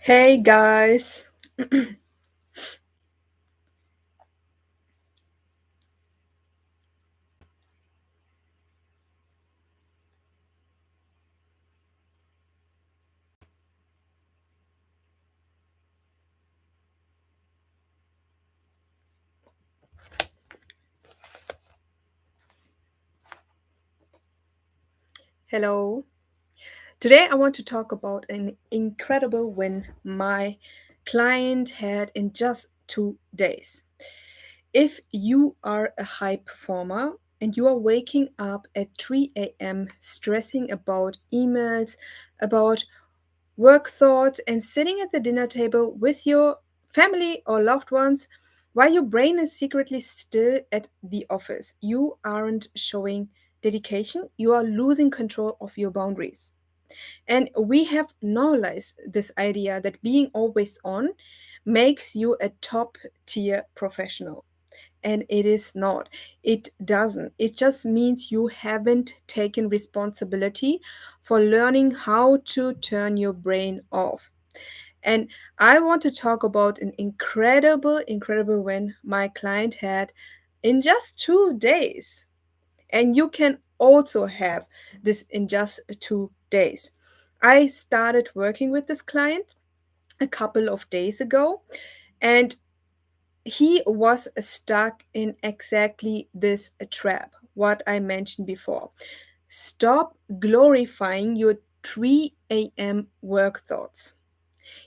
Hey guys. Hello. Today I want to talk about an incredible win my client had in just 2 days. If you are a high performer and you are waking up at 3 a.m. stressing about emails, about work thoughts, and sitting at the dinner table with your family or loved ones while your brain is secretly still at the office. You aren't showing dedication, you are losing control of your boundaries. And we have normalized this idea that being always on makes you a top tier professional. And it is not. It doesn't. It just means you haven't taken responsibility for learning how to turn your brain off. And I want to talk about an incredible win my client had in just 2 days. And you can also have this in just 2 days. I started working with this client a couple of days ago, and he was stuck in exactly this trap, what I mentioned before. Stop glorifying your 3 a.m. work thoughts.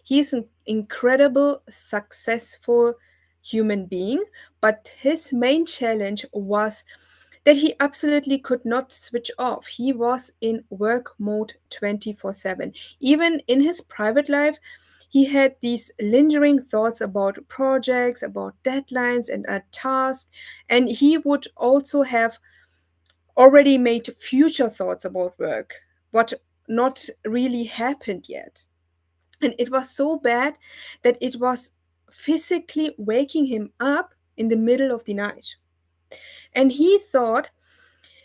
He's an incredible, successful human being, but his main challenge was that he absolutely could not switch off. He was in work mode 24/7. Even in his private life, he had these lingering thoughts about projects, about deadlines, and a task. And he would also have already made future thoughts about work, what not really happened yet. And it was so bad that it was physically waking him up in the middle of the night. And he thought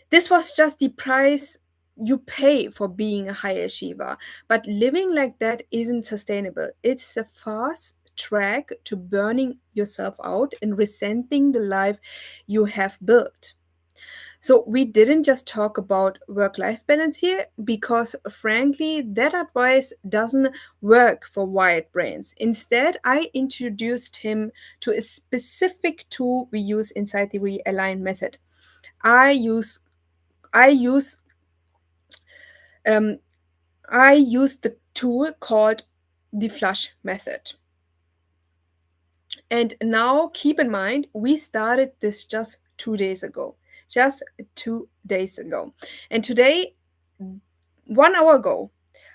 this was just the price you pay for being a high achiever. But living like that isn't sustainable. It's a fast track to burning yourself out and resenting the life you have built. So, we didn't just talk about work life balance here because, frankly, that advice doesn't work for wired brains. Instead, I introduced him to a specific tool we use inside the realign method. I use I use um, I use the tool called the flush method. And now keep in mind, we started this just 2 days ago. Just 2 days ago. And today, 1 hour ago,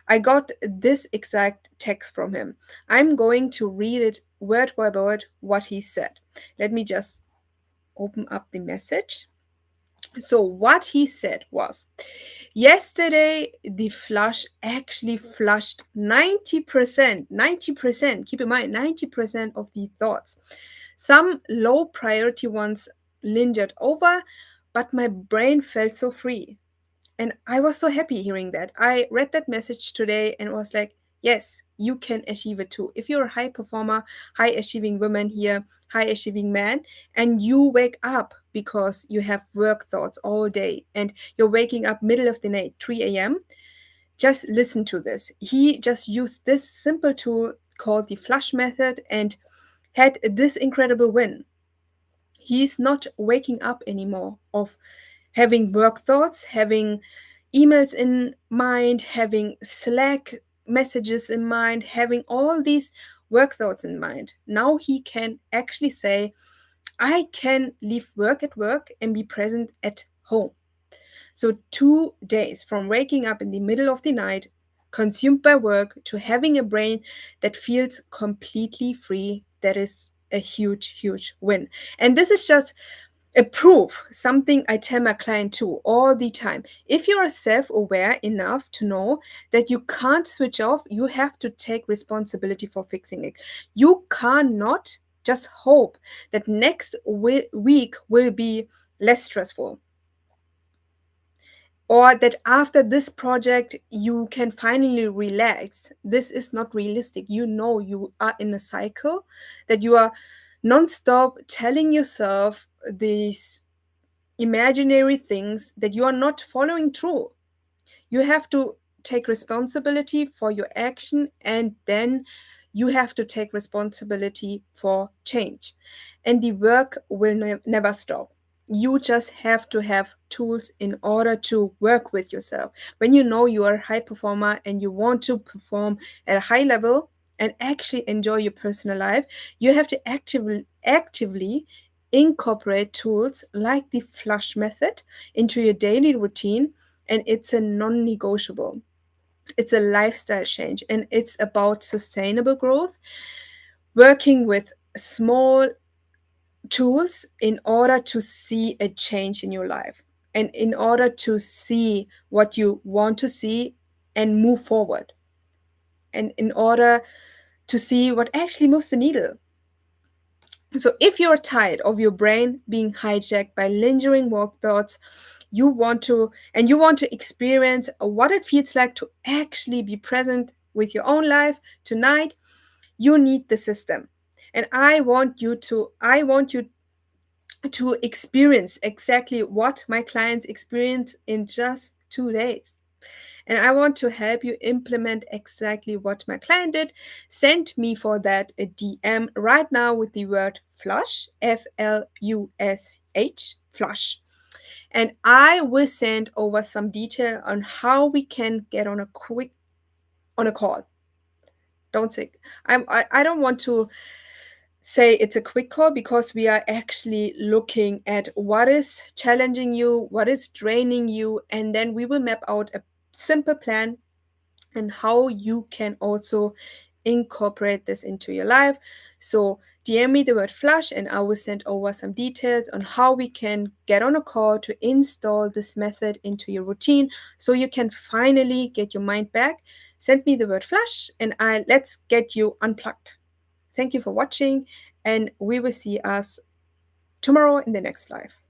I got this exact text from him. I'm going to read it word by word what he said. Let me just open up the message. So, what he said was yesterday the flush actually flushed 90%, 90%, keep in mind, 90% of the thoughts. Some low priority ones lingered over, but my brain felt so free. And I was so happy hearing that. I read that message today and was like, yes, you can achieve it too. If you're a high performer, high achieving woman here, high achieving man, and you wake up because you have work thoughts all day and you're waking up middle of the night, 3 a.m., just listen to this. He just used this simple tool called the flush method and had this incredible win. He's not waking up anymore of having work thoughts, having emails in mind, having Slack messages in mind, having all these work thoughts in mind. Now he can actually say, I can leave work at work and be present at home. So, 2 days from waking up in the middle of the night, consumed by work, to having a brain that feels completely free, that is a huge win. And this is just a proof, something I tell my client too all the time. If you are self aware enough to know that you can't switch off, you have to take responsibility for fixing it. You cannot just hope that next week will be less stressful or that after this project you can finally relax. This is not realistic. You know you are in a cycle, that you are non-stop telling yourself these imaginary things that you are not following through. You have to take responsibility for your action, and then you have to take responsibility for change. And the work will never stop. You just have to have tools in order to work with yourself. When you know you are a high performer and you want to perform at a high level and actually enjoy your personal life, you have to actively incorporate tools like the flush method into your daily routine, and it's a non negotiable. It's a lifestyle change, and it's about sustainable growth, working with small tools in order to see a change in your life and in order to see what you want to see and move forward, and in order to see what actually moves the needle. So, if you're tired of your brain being hijacked by lingering work thoughts, you want to experience what it feels like to actually be present with your own life tonight, you need the system. And I want you to experience exactly what my clients experience in just 2 days. And I want to help you implement exactly what my client did. Send me for that a DM right now with the word flush, FLUSH, flush. And I will send over some detail on how we can get on a call. Don't think I don't want to say it's a quick call, because we are actually looking at what is challenging you, what is draining you, and then we will map out a simple plan and how you can also incorporate this into your life. So DM me the word flush and I will send over some details on how we can get on a call to install this method into your routine so you can finally get your mind back. Send me the word flush and let's get you unplugged. Thank you for watching, and we will see us tomorrow in the next live.